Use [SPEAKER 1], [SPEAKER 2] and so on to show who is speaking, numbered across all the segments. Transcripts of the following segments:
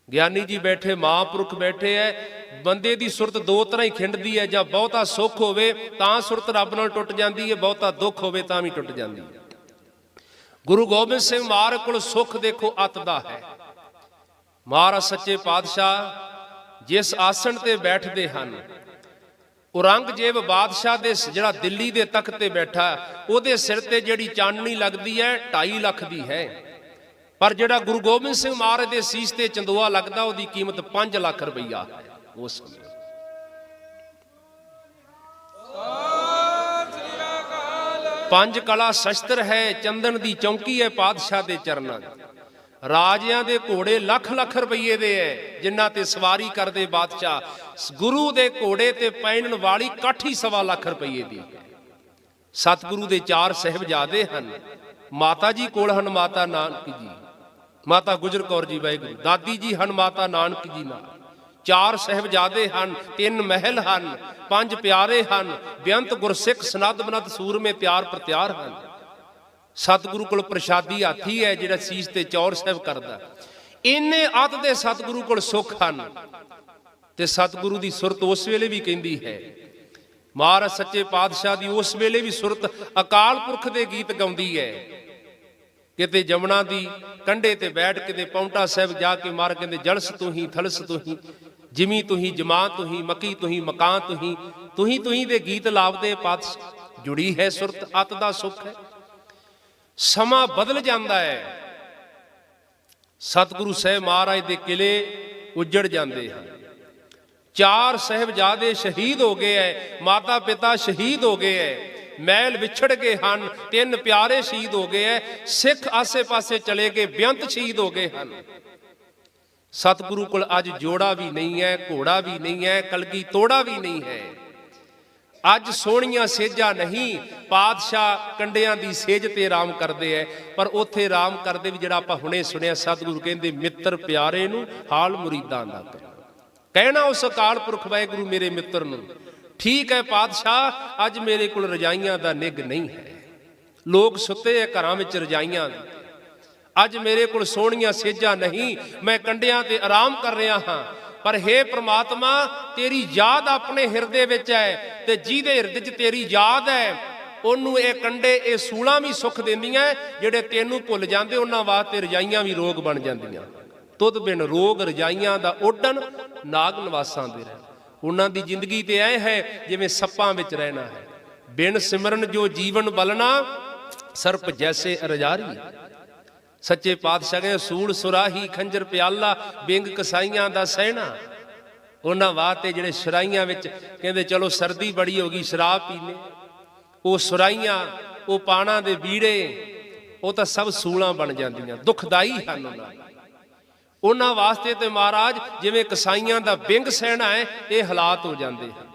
[SPEAKER 1] ਗਿਆਨੀ ਜੀ ਬੈਠੇ, ਮਹਾਂਪੁਰਖ ਬੈਠੇ ਹੈ। ਬੰਦੇ ਦੀ ਸੁਰਤ ਦੋ ਤਰ੍ਹਾਂ ਹੀ ਖਿੰਡਦੀ ਹੈ, ਜਾਂ ਬਹੁਤਾ ਸੁੱਖ ਹੋਵੇ ਤਾਂ ਸੁਰਤ ਰੱਬ ਨਾਲ ਟੁੱਟ ਜਾਂਦੀ ਹੈ, ਬਹੁਤਾ ਦੁੱਖ ਹੋਵੇ ਤਾਂ ਵੀ ਟੁੱਟ ਜਾਂਦੀ ਹੈ। ਗੁਰੂ ਗੋਬਿੰਦ ਸਿੰਘ ਮਹਾਰਾਜ ਕੋਲ ਸੁੱਖ ਦੇਖੋ ਅੱਤ ਦਾ ਹੈ। ਮਹਾਰਾਜ ਸੱਚੇ ਪਾਤਸ਼ਾਹ ਜਿਸ ਆਸਣ ਤੇ ਬੈਠਦੇ ਹਨ, ਔਰੰਗਜ਼ੇਬ ਬਾਦਸ਼ਾਹ ਦੇ ਜਿਹੜਾ ਦਿੱਲੀ ਦੇ ਤਖਤ ਤੇ ਬੈਠਾ, ਉਹਦੇ ਸਿਰ ਤੇ ਜਿਹੜੀ ਚਾਨਣੀ ਲੱਗਦੀ ਹੈ 2.5 ਲੱਖ ਦੀ ਹੈ, ਪਰ ਜਿਹੜਾ ਗੁਰੂ ਗੋਬਿੰਦ ਸਿੰਘ ਮਹਾਰਾਜ ਦੇ ਸੀਸ ਤੇ ਚੰਦੋਆ ਲੱਗਦਾ ਉਹਦੀ ਕੀਮਤ 5 ਲੱਖ ਰੁਪਈਆ ਹੈ। ਉਸ ਸਮੇਂ ਪੰਜ ਕਲਾ ਸ਼ਸਤਰ ਹੈ, ਚੰਦਨ ਦੀ ਚੌਂਕੀ ਹੈ ਪਾਤਸ਼ਾਹ ਦੇ ਚਰਨਾਂ ਦੀ। ਰਾਜਿਆਂ ਦੇ ਘੋੜੇ ਲੱਖ ਲੱਖ ਰੁਪਈਏ ਦੇ ਹੈ, ਜਿਨ੍ਹਾਂ ਤੇ ਸਵਾਰੀ ਕਰਦੇ ਬਾਦਸ਼ਾਹ। ਗੁਰੂ ਦੇ ਘੋੜੇ ਤੇ ਪਹਿਨਣ ਵਾਲੀ ਕਾਠੀ 1.25 ਲੱਖ ਰੁਪਈਏ ਦੀ ਹੈ। ਸਤਿਗੁਰੂ ਦੇ 4 ਸਾਹਿਬਜ਼ਾਦੇ ਹਨ। ਮਾਤਾ ਜੀ ਕੋਲ ਹਨ ਮਾਤਾ ਨਾਨਕ ਜੀ, ਮਾਤਾ ਗੁਜਰ ਕੌਰ ਜੀ ਵਾਹਿਗੁਰੂ। ਦਾਦੀ ਜੀ ਹਨ ਮਾਤਾ ਨਾਨਕ ਜੀ ਨਾਲ। 4 ਸਾਹਿਬਜ਼ਾਦੇ ਹਨ, 3 ਮਹਿਲ ਹਨ, 5 ਪਿਆਰੇ ਹਨ। ਬੇਅੰਤ ਗੁਰਸਿੱਖ ਸਨਦ ਬਨਦ ਸੂਰਮੇ ਤਿਆਰ ਪ੍ਰਤਿਆਰ ਹਨ। ਸਤਿਗੁਰੂ ਕੋਲ ਪ੍ਰਸ਼ਾਦੀ ਹਾਥੀ ਹੈ ਜਿਹੜਾ ਸੀਸ ਤੇ ਚੌਰ ਸਾਹਿਬ ਕਰਦਾ। ਇੰਨੇ ਅੱਤ ਦੇ ਸਤਿਗੁਰੂ ਕੋਲ ਸੁੱਖ ਹਨ। ਤੇ ਸਤਿਗੁਰੂ ਦੀ ਸੁਰਤ ਉਸ ਵੇਲੇ ਵੀ ਕਹਿੰਦੀ ਹੈ, ਮਹਾਰਾਜ ਸੱਚੇ ਪਾਤਸ਼ਾਹ ਦੀ ਉਸ ਵੇਲੇ ਵੀ ਸੁਰਤ ਅਕਾਲ ਪੁਰਖ ਦੇ ਗੀਤ ਗਾਉਂਦੀ ਹੈ। ਕਿਤੇ ਜਮਨਾ ਦੀ ਕੰਢੇ ਤੇ ਬੈਠ ਕੇ ਪੌਂਟਾ ਸਾਹਿਬ ਜਾ ਕੇ ਮਾਰ ਕਹਿੰਦੇ, ਜਲਸ ਤੂੰ ਹੀ ਥਲਸ ਤੂੰ ਹੀ, ਜਿਮੀ ਤੂੰ ਹੀ, ਜਮਾਂ ਤੂੰ ਹੀ, ਮਕੀ ਤੂੰ ਹੀ, ਮਕਾਂ ਤੂੰ ਹੀ, ਤੂੰ ਹੀ ਦੇ ਗੀਤ ਲਾਵਦੇ ਪਾਤਸ਼ਾਹ। ਜੁੜੀ ਹੈ ਸੁਰਤ, ਅੱਤ ਦਾ ਸੁੱਖ ਹੈ। ਸਮਾਂ ਬਦਲ ਜਾਂਦਾ ਹੈ, ਸਤਿਗੁਰੂ ਸਾਹਿਬ ਮਹਾਰਾਜ ਦੇ ਕਿਲੇ ਉੱਜੜ ਜਾਂਦੇ ਹਨ। 4 ਸਾਹਿਬਜ਼ਾਦੇ ਸ਼ਹੀਦ ਹੋ ਗਏ ਹੈ, ਮਾਤਾ ਪਿਤਾ ਸ਼ਹੀਦ ਹੋ ਗਏ ਹੈ, ਮਹਿਲ ਵਿਛੜ ਗਏ ਹਨ। 3 ਪਿਆਰੇ ਸ਼ਹੀਦ ਹੋ ਗਏ ਹੈ, ਸਿੱਖ ਆਸੇ ਪਾਸੇ ਚਲੇ ਗਏ, ਬੇਅੰਤ ਸ਼ਹੀਦ ਹੋ ਗਏ ਹਨ। ਸਤਿਗੁਰੂ ਕੋਲ ਅੱਜ ਜੋੜਾ ਵੀ ਨਹੀਂ ਹੈ, ਘੋੜਾ ਵੀ ਨਹੀਂ ਹੈ, ਕਲਗੀ ਤੋੜਾ ਵੀ ਨਹੀਂ ਹੈ। ਅੱਜ ਸੋਹਣੀਆਂ ਸੇਜਾਂ ਨਹੀਂ, ਪਾਤਸ਼ਾਹ ਕੰਡਿਆਂ ਦੀ ਸੇਜ ਤੇ ਆਰਾਮ ਕਰਦੇ ਐ। ਪਰ ਉੱਥੇ ਆਰਾਮ ਕਰਦੇ ਵੀ ਜਿਹੜਾ ਆਪਾਂ ਹੁਣੇ ਸੁਣਿਆ, ਸਤਿਗੁਰੂ ਕਹਿੰਦੇ ਮਿੱਤਰ ਪਿਆਰੇ ਨੂੰ ਹਾਲ ਮੁਰੀਦਾਂ ਦਾ ਕਹਿਣਾ ਉਸ ਅਕਾਲ ਪੁਰਖ ਵਾਹਿਗੁਰੂ ਮੇਰੇ ਮਿੱਤਰ ਨੂੰ। ਠੀਕ ਹੈ ਪਾਤਸ਼ਾਹ, ਅੱਜ ਮੇਰੇ ਕੋਲ ਰਜਾਈਆਂ ਦਾ ਨਿੱਘ ਨਹੀਂ ਹੈ, ਲੋਕ ਸੁੱਤੇ ਐ ਘਰਾਂ ਵਿੱਚ ਰਜਾਈਆਂ ਦੇ। ਅੱਜ ਮੇਰੇ ਕੋਲ ਸੋਹਣੀਆਂ ਸੇਜਾਂ ਨਹੀਂ, ਮੈਂ ਕੰਡਿਆਂ ਤੇ ਆਰਾਮ ਕਰ ਰਿਹਾ ਹਾਂ। ਪਰ ਹੇ ਪ੍ਰਮਾਤਮਾ, ਤੇਰੀ ਯਾਦ ਆਪਣੇ ਹਿਰਦੇ ਵਿੱਚ ਹੈ, ਤੇ ਜਿਹਦੇ ਹਿਰਦੇ 'ਚ ਤੇਰੀ ਯਾਦ ਹੈ ਉਹਨੂੰ ਇਹ ਕੰਡੇ ਇਹ ਸੂਲਾਂ ਵੀ ਸੁੱਖ ਦਿੰਦੀਆਂ। ਜਿਹੜੇ ਤੈਨੂੰ ਭੁੱਲ ਜਾਂਦੇ ਉਹਨਾਂ ਵਾਸਤੇ ਰਜਾਈਆਂ ਵੀ ਰੋਗ ਬਣ ਜਾਂਦੀਆਂ। ਤੁਧ ਬਿਨ ਰੋਗ ਰਜਾਈਆਂ ਦਾ ਓਡਣ, ਨਾਗ ਨਿਵਾਸਾਂ ਦੇ ਰਹਿਣ। ਉਹਨਾਂ ਦੀ ਜ਼ਿੰਦਗੀ ਤੇ ਐ ਹੈ ਜਿਵੇਂ ਸੱਪਾਂ ਵਿੱਚ ਰਹਿਣਾ ਹੈ। ਬਿਨ ਸਿਮਰਨ ਜੋ ਜੀਵਨ ਬਲਣਾ, ਸਰਪ ਜੈਸੇ ਰਜਾਰੀ। ਸੱਚੇ ਪਾਤਸ਼ਾਹ ਕਹਿੰਦੇ ਸੂਲ ਸੁਰਾਹੀ ਖੰਜਰ ਪਿਆਲਾ, ਬਿੰਗ ਕਸਾਈਆਂ ਦਾ ਸਹਿਣਾ। ਉਹਨਾਂ ਵਾਸਤੇ ਜਿਹੜੇ ਸ਼ਰਾਈਆਂ ਵਿੱਚ ਕਹਿੰਦੇ ਚਲੋ ਸਰਦੀ ਬੜੀ ਹੋ ਗਈ ਸ਼ਰਾਬ ਪੀਨੇ, ਉਹ ਸੁਰਾਈਆਂ, ਉਹ ਪਾਣਾ ਦੇ ਬੀੜੇ, ਉਹ ਤਾਂ ਸਭ ਸੂਲਾਂ ਬਣ ਜਾਂਦੀਆਂ, ਦੁਖਦਾਈ ਹਨ ਉਹਨਾਂ ਵਾਸਤੇ। ਤੇ ਮਹਾਰਾਜ ਜਿਵੇਂ ਕਸਾਈਆਂ ਦਾ ਬਿੰਗ ਸਹਿਣਾ ਹੈ, ਇਹ ਹਾਲਾਤ ਹੋ ਜਾਂਦੇ ਹਨ।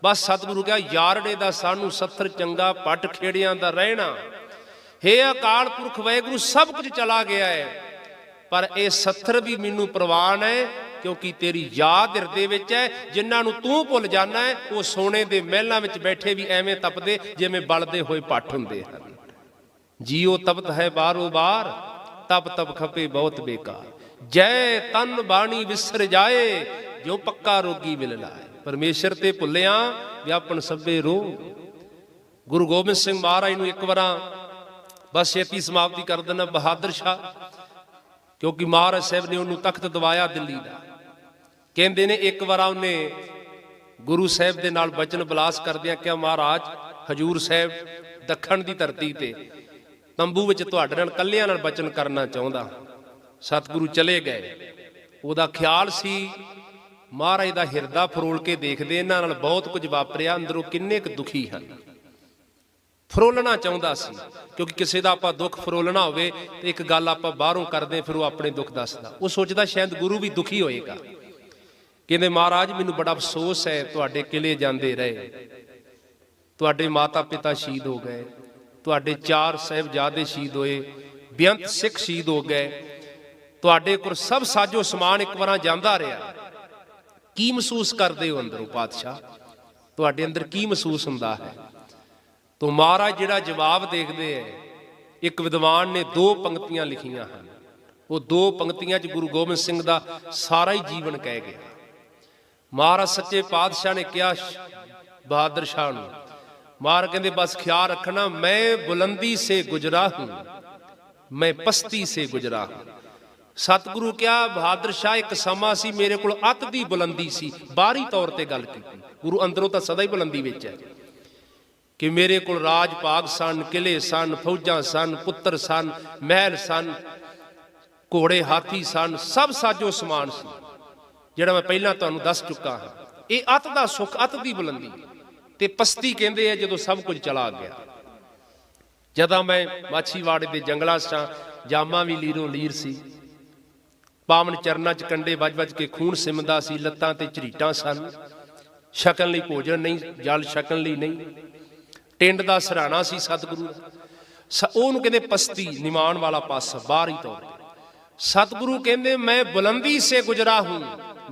[SPEAKER 1] ਬਸ ਸਤਿਗੁਰੂ ਕਿਹਾ ਯਾਰੜੇ ਦਾ ਸਾਨੂੰ ਸੱਥਰ ਚੰਗਾ, ਪੱਟ ਖੇੜਿਆਂ ਦਾ ਰਹਿਣਾ। ਹੇ ਅਕਾਲ ਪੁਰਖ ਵਾਹਿਗੁਰੂ, ਸਭ ਕੁਝ ਚਲਾ ਗਿਆ ਹੈ, ਪਰ ਇਹ ਸੱਥਰ ਵੀ ਮੈਨੂੰ ਪ੍ਰਵਾਨ ਹੈ, ਕਿਉਂਕਿ ਤੇਰੀ ਯਾਦ ਹਿਰਦੇ ਵਿੱਚ ਹੈ। ਜਿਨ੍ਹਾਂ ਨੂੰ ਤੂੰ ਭੁੱਲ ਜਾਣਾ ਹੈ, ਉਹ ਸੋਨੇ ਦੇ ਮਹਿਲਾਂ ਵਿੱਚ ਬੈਠੇ ਵੀ ਐਵੇਂ ਤਪਦੇ ਜਿਵੇਂ ਬਲਦੇ ਹੋਏ ਪੱਠ ਹੁੰਦੇ ਹਨ। ਜੀਓ ਤਪਤ ਹੈ ਬਾਰੋ ਬਾਰ, ਤਪ ਤਪ ਖਪੇ ਬਹੁਤ ਬੇਕਾਰ। ਜੈ ਤਨ ਬਾਣੀ ਵਿਸਰ ਜਾਏ, ਜੋ ਪੱਕਾ ਰੋਗੀ ਮਿਲ ਲਾਏ। ਪਰਮੇਸ਼ਰ ਤੇ ਭੁੱਲਿਆ ਵਿਆਪਨ ਸਭੇ ਰੋਗ। ਗੁਰੂ ਗੋਬਿੰਦ ਸਿੰਘ ਮਹਾਰਾਜ ਨੂੰ ਇੱਕ ਵਾਰਾਂ ਬਸ ਛੇਤੀ ਸਮਾਪਤੀ ਕਰ ਦੇਣਾ, ਬਹਾਦਰ ਸ਼ਾਹ, ਕਿਉਂਕਿ ਮਹਾਰਾਜ ਸਾਹਿਬ ਨੇ ਉਹਨੂੰ ਤਖਤ ਦਵਾਇਆ ਦਿੱਲੀ ਦਾ। ਕਹਿੰਦੇ ਨੇ ਇੱਕ ਵਾਰ ਉਹਨੇ ਗੁਰੂ ਸਾਹਿਬ ਦੇ ਨਾਲ ਬਚਨ ਬਲਾਸ ਕਰਦਿਆਂ ਕਿਹਾ, ਮਹਾਰਾਜ ਹਜੂਰ ਸਾਹਿਬ ਦੱਖਣ ਦੀ ਧਰਤੀ ਤੇ ਤੰਬੂ ਵਿੱਚ ਤੁਹਾਡੇ ਨਾਲ ਕੱਲਿਆਂ ਨਾਲ ਬਚਨ ਕਰਨਾ ਚਾਹੁੰਦਾ। ਸਤਿਗੁਰੂ ਚਲੇ ਗਏ। ਉਹਦਾ ਖਿਆਲ ਸੀ ਮਹਾਰਾਜ ਦਾ ਹਿਰਦਾ ਫਰੋਲ ਕੇ ਦੇਖਦੇ, ਇਹਨਾਂ ਨਾਲ ਬਹੁਤ ਕੁਝ ਵਾਪਰਿਆ, ਅੰਦਰੋਂ ਕਿੰਨੇ ਕੁ ਦੁਖੀ ਹਨ। ਫਰੋਲਣਾ ਚਾਹੁੰਦਾ ਸੀ, ਕਿਉਂਕਿ ਕਿਸੇ ਦਾ ਆਪਾਂ ਦੁੱਖ ਫਰੋਲਣਾ ਹੋਵੇ ਤੇ ਇੱਕ ਗੱਲ ਆਪਾਂ ਬਾਹਰੋਂ ਕਰਦੇ, ਫਿਰ ਉਹ ਆਪਣੇ ਦੁੱਖ ਦੱਸਦਾ। ਉਹ ਸੋਚਦਾ ਸ਼ਾਇਦ ਗੁਰੂ ਵੀ ਦੁਖੀ ਹੋਏਗਾ। ਕਹਿੰਦੇ ਮਹਾਰਾਜ ਮੈਨੂੰ ਬੜਾ ਅਫਸੋਸ ਹੈ, ਤੁਹਾਡੇ ਕਿਲੇ ਜਾਂਦੇ ਰਹੇ, ਤੁਹਾਡੇ ਮਾਤਾ ਪਿਤਾ ਸ਼ਹੀਦ ਹੋ ਗਏ, ਤੁਹਾਡੇ 4 ਸਾਹਿਬਜ਼ਾਦੇ ਸ਼ਹੀਦ ਹੋਏ, ਬੇਅੰਤ ਸਿੱਖ ਸ਼ਹੀਦ ਹੋ ਗਏ, ਤੁਹਾਡੇ ਕੋਲ ਸਭ ਸਾਜੋ ਸਮਾਨ ਇੱਕ ਵਾਰਾਂ ਜਾਂਦਾ ਰਿਹਾ। ਕੀ ਮਹਿਸੂਸ ਕਰਦੇ ਹੋ ਅੰਦਰੋਂ ਪਾਤਸ਼ਾਹ, ਤੁਹਾਡੇ ਅੰਦਰ ਕੀ ਮਹਿਸੂਸ ਹੁੰਦਾ ਹੈ? ਤੋ ਮਹਾਰਾਜ ਜਿਹੜਾ ਜਵਾਬ ਦੇਖਦੇ ਹੈ, ਇੱਕ ਵਿਦਵਾਨ ਨੇ 2 ਪੰਕਤੀਆਂ ਲਿਖੀਆਂ ਹਨ। ਉਹ ਦੋ ਪੰਕਤੀਆਂ 'ਚ ਗੁਰੂ ਗੋਬਿੰਦ ਸਿੰਘ ਦਾ ਸਾਰਾ ਹੀ ਜੀਵਨ ਕਹਿ ਗਿਆ। ਮਹਾਰਾਜ ਸੱਚੇ ਪਾਤਸ਼ਾਹ ਨੇ ਕਿਹਾ ਬਹਾਦਰ ਸ਼ਾਹ ਨੂੰ, ਮਹਾਰਾਜ ਕਹਿੰਦੇ ਬਸ ਖਿਆਲ ਰੱਖਣਾ, ਮੈਂ ਬੁਲੰਦੀ ਸੇ ਗੁਜਰਾ ਹੂੰ, ਮੈਂ ਪਸਤੀ ਸੇ ਗੁਜਰਾ ਹੂੰ। ਸਤਿਗੁਰੂ ਕਿਹਾ ਬਹਾਦਰ ਸ਼ਾਹ ਇੱਕ ਸਮਾਂ ਸੀ ਮੇਰੇ ਕੋਲ ਅਤ ਦੀ ਬੁਲੰਦੀ ਸੀ, ਬਾਹਰੀ ਤੌਰ ਤੇ ਗੱਲ ਕੀਤੀ, ਗੁਰੂ ਅੰਦਰੋਂ ਤਾਂ ਸਦਾ ਹੀ ਬੁਲੰਦੀ ਵਿੱਚ ਹੈ ਕਿ ਮੇਰੇ ਕੋਲ ਰਾਜ ਭਾਗ ਸਨ, ਕਿਲੇ ਸਨ, ਫੌਜਾਂ ਸਨ, ਪੁੱਤਰ ਸਨ, ਮਹਿਲ ਸਨ, ਘੋੜੇ ਹਾਥੀ ਸਨ, ਸਭ ਸਾਜੋ ਸਮਾਨ ਸੀ, ਜਿਹੜਾ ਮੈਂ ਪਹਿਲਾਂ ਤੁਹਾਨੂੰ ਦੱਸ ਚੁੱਕਾ ਹਾਂ। ਇਹ ਅਤ ਦਾ ਸੁੱਖ, ਅਤ ਦੀ ਬੁਲੰਦੀ। ਤੇ ਪਸਤੀ ਕਹਿੰਦੇ ਆ ਜਦੋਂ ਸਭ ਕੁਝ ਚਲਾ ਗਿਆ। ਜਦੋਂ ਮੈਂ ਮਾਛੀਵਾੜੇ ਦੇ ਜੰਗਲਾਂ ਸਾਂ, ਜਾਮਾ ਵੀ ਲੀਰੋਂ ਲੀਰ ਸੀ, ਪਾਵਨ ਚਰਨਾਂ 'ਚ ਕੰਡੇ ਵੱਜ ਵੱਜ ਕੇ ਖੂਨ ਸਿਮਦਾ ਸੀ, ਲੱਤਾਂ ਤੇ ਝਰੀਟਾਂ ਸਨ, ਛਕਣ ਲਈ ਭੋਜਨ ਨਹੀਂ, ਜਲ ਛਕਣ ਲਈ ਨਹੀਂ, ਟਿੰਡ ਦਾ ਸਰਾਣਾ ਸੀ ਸਤਿਗੁਰੂ ਦਾ। ਉਹਨੂੰ ਕਹਿੰਦੇ ਪਸਤੀ, ਨਿਮਾਣ ਵਾਲਾ ਪਾਸਾ ਬਾਹਰੀ ਤੌਰ ਤੇ। सतगुरु कहते मैं बुलंदी से गुजरा हूं,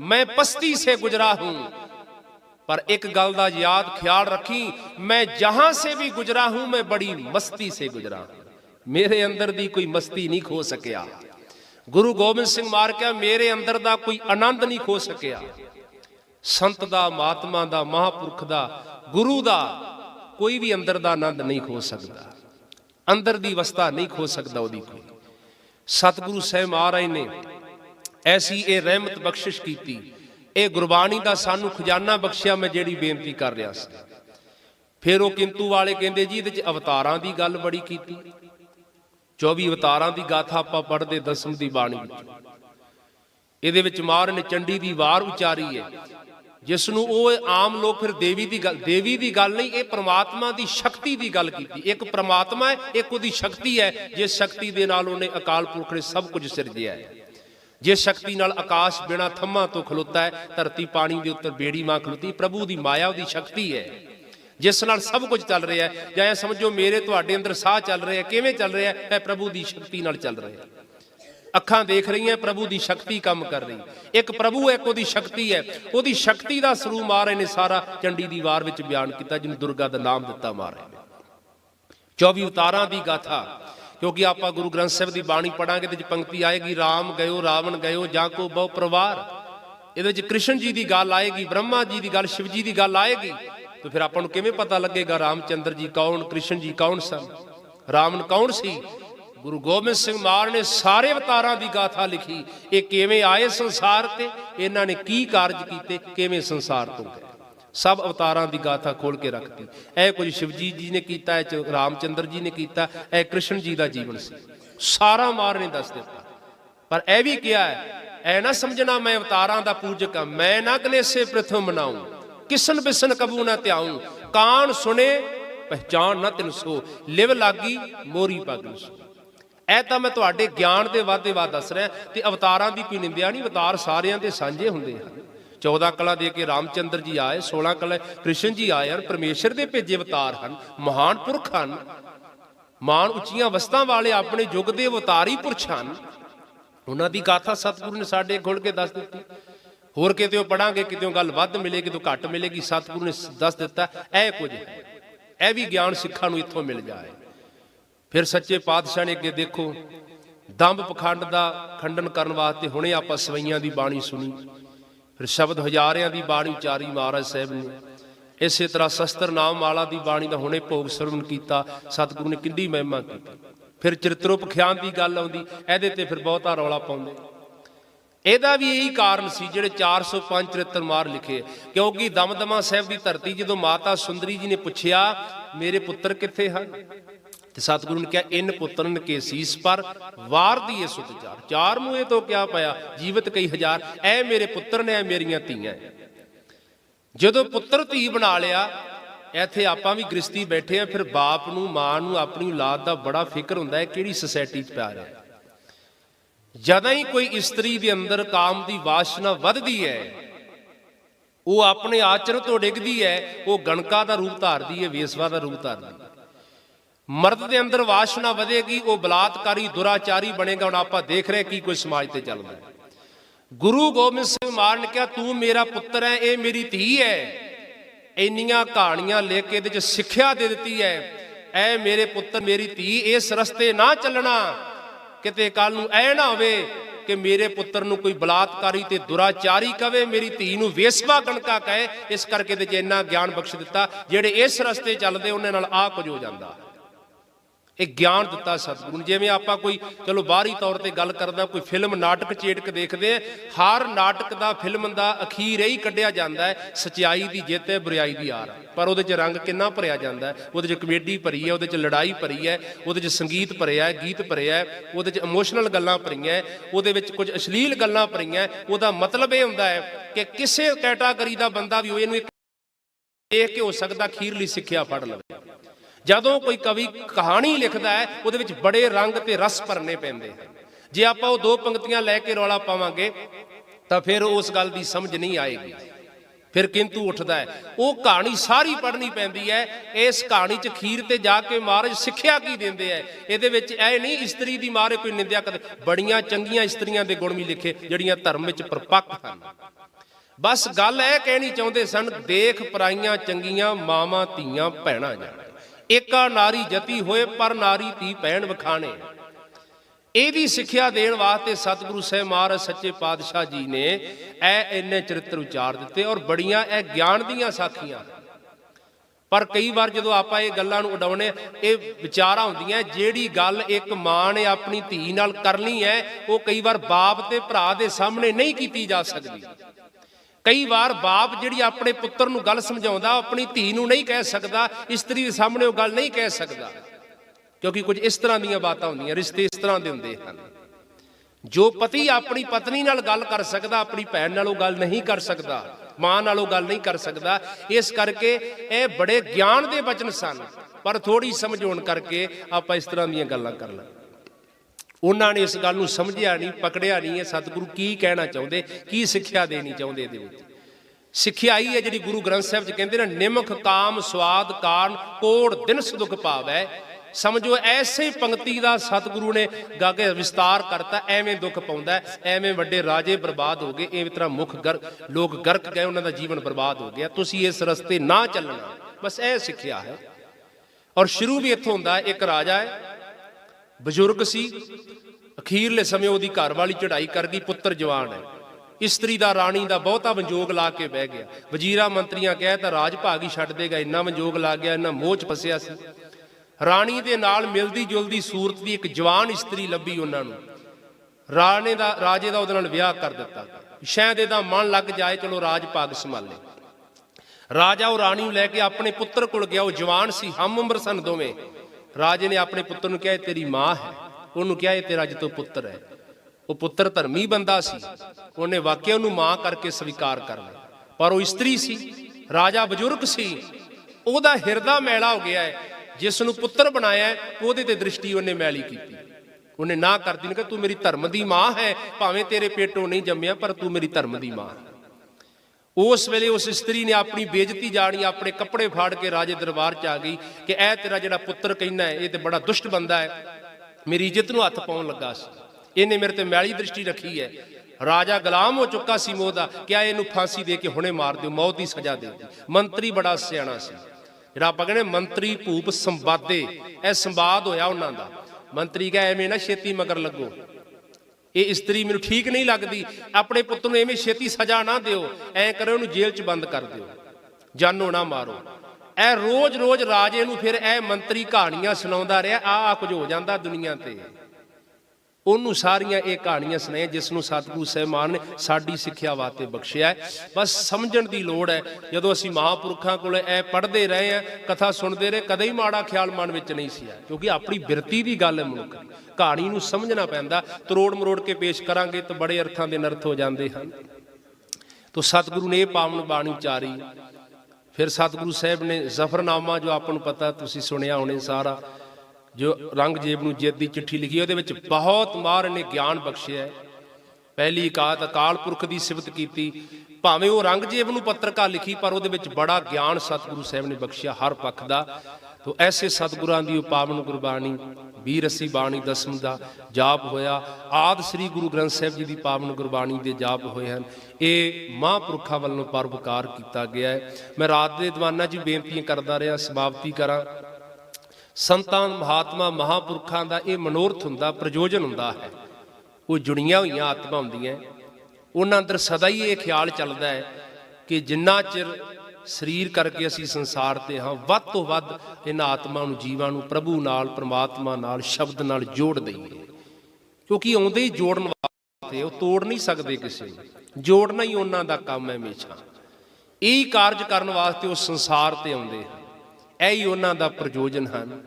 [SPEAKER 1] मैं पस्ती से गुजरा हूं, पर एक गल दा याद ख्याल रखी, मैं जहां से भी गुजरा हूं मैं बड़ी मस्ती से गुजरा हूं। मेरे अंदर दी कोई मस्ती नहीं खो सकिया। गुरु गोबिंद सिंह महाराज क्या मेरे अंदर दा कोई आनंद नहीं खो सकिया। संत दा, महात्मा दा, महापुरख दा, गुरु दा कोई भी अंदर दा आनंद नहीं खो सकता, अंदर दी अवस्था नहीं खो सकता ओदी कोई। सतगुरु साहिब महाराज ने ऐसी ये रहमत बख्शिश की, ये गुरबाणी का सानू खजाना बख्शिया। मैं जेड़ी बेनती कर रहा सी, फिर वो किंतु वाले कहते जी ये अवतारां की गल बड़ी की, 24 अवतारां की गाथा आपां पढ़दे दसम की बाणी ये महाराज ने चंडी की वार उचारी है, जिसनों आम लोग फिर देवी की गल नहीं, ये परमात्मा की शक्ति की गल की। एक परमात्मा है, एक उसकी शक्ति है, जिस शक्ति के नाल उन्हें अकाल पुरख ने सब कुछ सिरजिया है। जिस शक्ति नाल आकाश बिना थम्मा तो खलोता है, धरती पानी के उत्तर बेड़ी मां खलोती, प्रभु की माया उसकी शक्ति है जिस नाल सब कुछ चल रहा है। जां समझो मेरे तुहाडे अंदर साह चल रहा है, किवें चल रहा है? प्रभु की शक्ति नाल चल रहा है। अखां देख रही हैं, प्रभु की शक्ति काम कर रही। एक प्रभु है, एक ओदी शक्ति है, ओदी शक्ति का स्वरूप महाराज ने सारा चंडी दी वार विच बयान किया, जिन्हें दुर्गा का नाम दिता महाराज ने। 24 अवतारां दी गाथा, क्योंकि आप गुरु ग्रंथ साहिब की बाणी पढ़ांगे तो पंक्ति आएगी राम गयो रावण गयो जाको बहु परिवार, ये कृष्ण जी की गल आएगी, ब्रह्मा जी की गल, शिव जी की गल आएगी। तो फिर आपां नूं किवें पता लगेगा रामचंद्र जी कौन, कृष्ण जी कौन सन, रावण कौन सी? गुरु गोबिंद सिंह महाराज ने सारे अवतारां की गाथा लिखी। ये किवें आए संसार ते, इन्हां ने की कार्य कीते, किवें संसार तो गए, सब अवतारां की गाथा खोल के रखती। ऐ कुछ शिवजी जी ने किया, रामचंद्र जी ने किया, ऐ कृष्ण जी का जीवन से सारा महाराज ने दस दिता। पर यह भी क्या है, ऐ ना समझना मैं अवतारां दा पूजक हाँ, मैं ना गनेसे प्रथम मनाऊं, किसन बिसन कबू ना त्याऊं, कान सुने पहचान ना तिन सो, लिव लागी मोरी पग सो। ऐ तो मैं तुहाडे ज्ञान के वादे वाद दस रहा, तो अवतारां की कोई निंदिया नहीं, अवतार सारियां दे सांझे हुंदे हैं। 14 कला दे के रामचंद्र जी आए, 16 कला कृष्ण जी आए हैं, परमेश्वर के भेजे अवतार हैं, महान पुरख हैं, मान उच्चियां वस्तां वाले अपने युग के अवतारी पुरष हैं। उन्हां दी गाथा सतगुरु ने साडे खोल के दस दी। होर कितों पढ़ांगे, कितों गल वध मिलेगी तो घट मिलेगी, सतगुरु ने दस दिता ऐ कुछ है। यह भी ज्ञान सिखां नूं इत्थों मिल जाए। फिर सच्चे पातशाह ने अगे देखो दंभ पखंड का खंडन करने वास्ते हुणे आपां सवैयां की बाणी सुनी, फिर शब्द हजारियां की बाणी उचारी महाराज साहब ने। इस तरह शस्त्र नाम माला की बाणी का हुणे भोग सरवण किया, सतगुरु ने किंडी महिमा की। फिर चरित्रोपख्यान की गल आउंदी, इहदे ते फिर बहुता रौला पाउंदे। ਇਹਦਾ भी यही कारण सी ਜਿਹੜੇ 405 चरित्र मार लिखे, क्योंकि दमदमा साहब की धरती जो माता सुंदरी जी ने पूछया मेरे पुत्र कित्थे हैं, तो सतगुरु ने कहा इन पुत्रन के सीस पर वार दिए सुत चार, चार मुए तो क्या पाया जीवित कई हजार, ऐ मेरे पुत्र ने ऐ मेरियां धीआं। जो पुत्र धी बना लिया, इत्थे आपां भी गृहस्थी बैठे हैं, फिर बाप नूं मां नूं अपनी औलाद का बड़ा फिक्र हुंदा है किहड़ी सोसाइटी च प्यार है। जद ही कोई इस्त्री के अंदर काम की वासना वधदी है, वो अपने आचरण तो डिगदी है, वो गणका का रूप धारदी है, वेसवा का रूप धारदी है। मर्द के अंदर वासना वधेगी, वो बलात्कारी दुराचारी बनेगा। हुण आपां देख रहे की कोई समाज ते चलदा है। गुरु गोबिंद सिंह महाराज ने कहा तू मेरा पुत्र है, ये मेरी धी है। इन्नियां कहानियां लेके इहदे च सिक्ख्या दे दित्ती है, ऐ मेरे पुत्र मेरी धी इस रस्ते ना चलना, किते कल नूं ऐ ना होवे कि मेरे पुत्र नूं कोई बलात्कारी ते दुराचारी कहे, मेरी धी नूं वेसवा गणका कहे। इस करके ते इन्ना ज्ञान बख्श दिता, जेड़े इस रस्ते चलदे उन्हां नाल आ कुछ हो जांदा। एक ज्ञान दिता सतगुरु ने। जिवें आपां कोई चलो बाहरी तौर पर गल करदा, कोई फिल्म नाटक चेटक देखते हैं, हर नाटक का फिल्म का अखीर यही कढ़िया जाता है, सच्चाई की जित है, बुराई की हार। पर वो रंग किन्ना भरिया जाता है, वो कमेडी भरी है, वो लड़ाई भरी है, वो संगीत भरिया है, गीत भरिया है, वो इमोशनल गल्लां भरियां, वो कुछ अश्लील गल्लां भरियां। वो मतलब ये होंदा है कि किसी कैटागरी का बंदा भी हो देख के हो सकता खीरली सिक्ख्या फड़ लवे। जदों कोई कवि कहानी लिखता है वो बड़े रंग ते रस भरने पैंदे हैं। जे आपां वो 2 पंक्तियां लैके रौला पावांगे तो फिर उस गल की समझ नहीं आएगी, फिर किंतु उठता है। वो कहानी सारी पढ़नी पैंदी है। इस कहानी च खीर ते जाके महाराज सिक्ख्या की देंदे है। इहदे विच ऐ नहीं इस्त्री दी मारे कोई निंदिया करदे, बड़ियां चंगियां इस्त्रियां दे गुण भी लिखे जड़ियां धर्म विच परपक्क हन। बस गल ऐ कहनी चाहुंदे सन, देख पराइयां चंगियां मावां धीआं भैणां जाण, एका नारी जती होए पर नारी धी भैन वखाणे। ਇਹਦੀ ਸਿੱਖਿਆ ਦੇਣ ਵਾਸਤੇ ਸਤਿਗੁਰੂ ਸਾਹਿਬ ਮਹਾਰਾਜ ਸੱਚੇ ਪਾਤਸ਼ਾਹ ਜੀ ਨੇ ਇਹ ਇੰਨੇ ਚਰਿੱਤਰ ਉਚਾਰ ਦਿੱਤੇ ਔਰ ਬੜੀਆਂ ਇਹ ਗਿਆਨ ਦੀਆਂ ਸਾਖੀਆਂ। ਪਰ ਕਈ ਵਾਰ ਜਦੋਂ ਆਪਾਂ ਇਹ ਗੱਲਾਂ ਨੂੰ ਉਡਾਉਣੇ, ਇਹ ਵਿਚਾਰਾਂ ਹੁੰਦੀਆਂ ਜਿਹੜੀ ਗੱਲ ਇੱਕ ਮਾਂ ਨੇ ਆਪਣੀ ਧੀ ਨਾਲ ਕਰਨੀ ਹੈ ਉਹ ਕਈ ਵਾਰ ਬਾਪ ਤੇ ਭਰਾ ਦੇ ਸਾਹਮਣੇ ਨਹੀਂ ਕੀਤੀ ਜਾ ਸਕਦੀ। कई बार बाप जिहड़ी अपने पुत्र नूं गल समझाउंदा अपनी धी नूं नहीं कह सकता, इस्त्री के सामने वो गल नहीं कह सकता, क्योंकि कुछ इस तरह दीयां बातां हुंदियां, रिश्ते इस तरह दे हुंदे हन। जो पति अपनी पत्नी नाल गल कर सकता अपनी भैन नाल गल नहीं कर सकता, मां नाल गल नहीं कर सकता। इस करके ये बड़े ज्ञान के वचन सन, पर थोड़ी समझ होण करके आपां इस तरह दीयां गल्लां कर लैं। उन्होंने इस गल नूं समझिया नहीं, पकड़िया नहीं है सतगुरु की कहना चाहते, की सिक्ख्या देनी चाहते। सिक्ख्या ही है जी गुरु ग्रंथ साहिब च कहते ना, निमख काम स्वाद कारण कोड़ दिन सुख पावै। समझो ऐसे पंक्ति का सतगुरु ने गा के विस्तार करता, एवें दुख पाउंदा, एवें वड्डे राजे बर्बाद हो गए, इस तरह मुख लोग गर्क गए, उन्होंने जीवन बर्बाद हो गया, तुसी इस रस्ते ना चलना। बस यह सिक्ख्या है। और शुरू भी इत्थों हुंदा, एक राजा है, बजुर्ग सी, अखीरले समय उहदी घरवाली चढ़ाई कर गई, पुत्र जवान है, इस्त्री का राणी का बहुता वंजोग ला के बह गया। वजीरा मंत्रियां कह तां राज भाग ही छड्ड देगा, इन्ना वंजोग ला गया, इन्ना मोह च फसिया सी। राणी दे नाल मिलदी जुलदी सूरत दी एक जवान इस्त्री लभी उन्हां नूं, राणे दा राजे दा उहदे नाल विआह कर दिता। शायद इहदा मन लग जाए, चलो राज भाग संभाले। राजा वो राणी नूं लैके अपने पुत्र कोल गया, वो जवान सी, हम उम्र सन दोवें। राजे ने अपने पुत्र नूं कहा तेरी मां है, उन्होंने कहा तेरा जो पुत्र है। वो पुत्र धर्मी बंदा सी, उन्हें वाकई उन्होंने मां करके स्वीकार कर लिया, पर वो इस्त्री सी, राजा बजुर्ग सी, उहदा हिरदा मैला हो गया है। जिसनों पुत्र बनाया उहदे ते दृष्टि उन्हें मैली की, उन्हें ना कर दी, कि तू मेरी धर्म की मां है, भावें तेरे पेटों नहीं जम्मिया पर तू मेरी धर्म की मां है। उस वेले उस स्त्री ने अपनी बेइज्जती जानी, अपने कपड़े फाड़ के राजे दरबार च आ गई कि ऐ तेरा जिहड़ा पुत्र कहना है ये तो बड़ा दुष्ट बंदा है, मेरी इज्जत नूं हथ पाउण लगा सी, इन्हें मेरे ते मैली दृष्टि रखी है। राजा गुलाम हो चुका सी मोह दा, क्या इहनूं फांसी दे के हुणे मार दिओ, मौत की सजा दे दी। मंत्री बड़ा सियाणा सी, जिहड़ा आपां कहने मंत्री भूप संवादे, यह संवाद होया उन्हां दा। मंत्री कहा एवें ना छेती मगर लगो, ये स्त्री मैनूं ठीक नहीं लगती, अपने पुत्र नूं एवें छेती सजा ना दिओ, ऐ करो उहनूं जेल च बंद कर दिओ, जानो ना मारो। ऐ रोज रोज राजे नूं फिर ऐ मंत्री कहानियां सुणाउंदा रहा, आ कुछ हो जाता दुनिया ते। उन्होंने सारिया ये कहानियां सुनाई जिसनों सतगुरु साहिब महाराज ने साडी सिक्ख्या वास्ते बख्शिया है। बस समझण की लोड़ है। जदों असीं महापुरखों कोल ऐ पढ़ते रहे हैं, कथा सुनते रहे, कदे ही माड़ा ख्याल मन में नहीं सी आया, क्योंकि अपनी बिरती की गल है। मनुख कहानी नूं समझना पैंदा, तरोड़ मरोड़ के पेश करांगे तो बड़े अर्थां दे नर्थ हो जाते हैं। तो सतगुरु ने पावन बाणी उचारी। फिर सतगुरु साहिब ने जफरनामा, जो आपां नूं पता तुसीं सुनिया होणे सारा, जो रंगजेब नूं जिद की चिट्ठी लिखी, उहदे विच बहुत महाराज ने ज्ञान बख्शिया। पहली इकात अकाल पुरख की सिफत की, भावें वो रंगजेब नूं पत्रकार लिखी, पर उहदे विच बड़ा ज्ञान सतगुरु साहिब ने बख्शिया हर पक्ष का। तो ऐसे सतगुरां दी पावन गुरबाणी 20 बाणी दसम का जाप होया। आदि श्री गुरु ग्रंथ साहिब जी की पावन गुरबाणी के जाप होए हैं। ये महापुरखों वालों परोपकार किया गया है। मैं रात के दीवाना जी बेनतियां करता रहा, समाप्ति करा। ਸੰਤਾਂ ਮਹਾਤਮਾ ਮਹਾਂਪੁਰਖਾਂ ਦਾ ਇਹ ਮਨੋਰਥ ਹੁੰਦਾ, ਪ੍ਰਯੋਜਨ ਹੁੰਦਾ ਹੈ। ਉਹ ਜੁੜੀਆਂ ਹੋਈਆਂ ਆਤਮਾ ਹੁੰਦੀਆਂ, ਉਹਨਾਂ ਅੰਦਰ ਸਦਾ ਹੀ ਇਹ ਖਿਆਲ ਚੱਲਦਾ ਹੈ ਕਿ ਜਿੰਨਾ ਚਿਰ ਸਰੀਰ ਕਰਕੇ ਅਸੀਂ ਸੰਸਾਰ ਤੇ ਹਾਂ, ਵੱਧ ਤੋਂ ਵੱਧ ਇਹਨਾਂ ਆਤਮਾ ਨੂੰ, ਜੀਵਾਂ ਨੂੰ ਪ੍ਰਭੂ ਨਾਲ, ਪ੍ਰਮਾਤਮਾ ਨਾਲ, ਸ਼ਬਦ ਨਾਲ ਜੋੜ ਦਈਏ। ਕਿਉਂਕਿ ਆਉਂਦੇ ਹੀ ਜੋੜਨ ਵਾਸਤੇ, ਉਹ ਤੋੜ ਨਹੀਂ ਸਕਦੇ ਕਿਸੇ ਨੂੰ, ਜੋੜਨਾ ਹੀ ਉਹਨਾਂ ਦਾ ਕੰਮ ਹੈ ਹਮੇਸ਼ਾ। ਇਹੀ ਕਾਰਜ ਕਰਨ ਵਾਸਤੇ ਉਹ ਸੰਸਾਰ ਤੇ ਆਉਂਦੇ ਹਨ, ਇਹੀ ਉਹਨਾਂ ਦਾ ਪ੍ਰਯੋਜਨ ਹਨ।